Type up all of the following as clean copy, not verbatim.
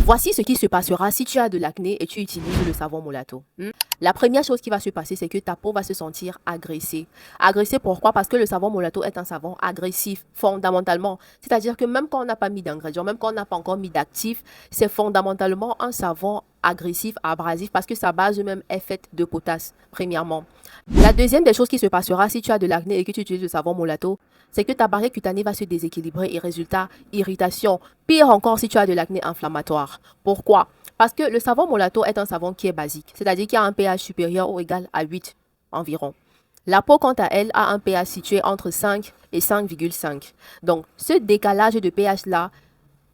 Voici ce qui se passera si tu as de l'acné et tu utilises le savon Molato. La première chose qui va se passer, c'est que ta peau va se sentir agressée. Agressée, pourquoi? Parce que le savon Molato est un savon agressif, fondamentalement. C'est-à-dire que même quand on n'a pas mis d'ingrédients, même quand on n'a pas encore mis d'actifs, c'est fondamentalement un savon agressif, abrasif, parce que sa base même est faite de potasse, premièrement. La deuxième des choses qui se passera si tu as de l'acné et que tu utilises le savon Molato, c'est que ta barrière cutanée va se déséquilibrer et résultat, irritation. Pire encore si tu as de l'acné inflammatoire. Pourquoi? Parce que le savon Molato est un savon qui est basique, c'est-à-dire qu'il a un pH supérieur ou égal à 8 environ. La peau, quant à elle, a un pH situé entre 5 et 5,5. Donc, ce décalage de pH-là,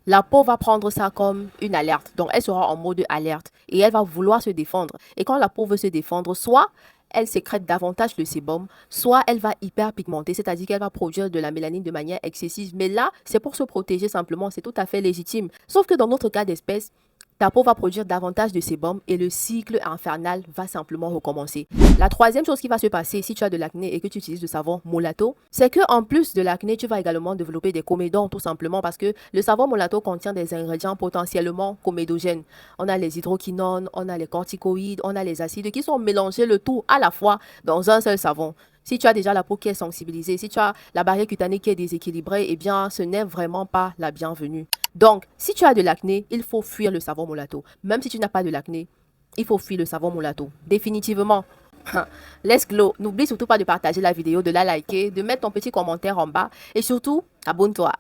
la peau va prendre ça comme une alerte. Donc, elle sera en mode alerte et elle va vouloir se défendre. Et quand la peau veut se défendre, soit elle sécrète davantage le sébum, soit elle va hyperpigmenter, c'est-à-dire qu'elle va produire de la mélanine de manière excessive. Mais là, c'est pour se protéger simplement, c'est tout à fait légitime. Sauf que dans notre cas d'espèce, ta peau va produire davantage de sébum et le cycle infernal va simplement recommencer. La troisième chose qui va se passer si tu as de l'acné et que tu utilises le savon Molato, c'est que en plus de l'acné, tu vas également développer des comédons tout simplement parce que le savon Molato contient des ingrédients potentiellement comédogènes. On a les hydroquinones, on a les corticoïdes, on a les acides qui sont mélangés le tout à la fois dans un seul savon. Si tu as déjà la peau qui est sensibilisée, si tu as la barrière cutanée qui est déséquilibrée, eh bien, ce n'est vraiment pas la bienvenue. Donc, si tu as de l'acné, il faut fuir le savon Molato. Même si tu n'as pas de l'acné, il faut fuir le savon Molato. Définitivement. Let's glow. N'oublie surtout pas de partager la vidéo, de la liker, de mettre ton petit commentaire en bas et surtout, abonne-toi.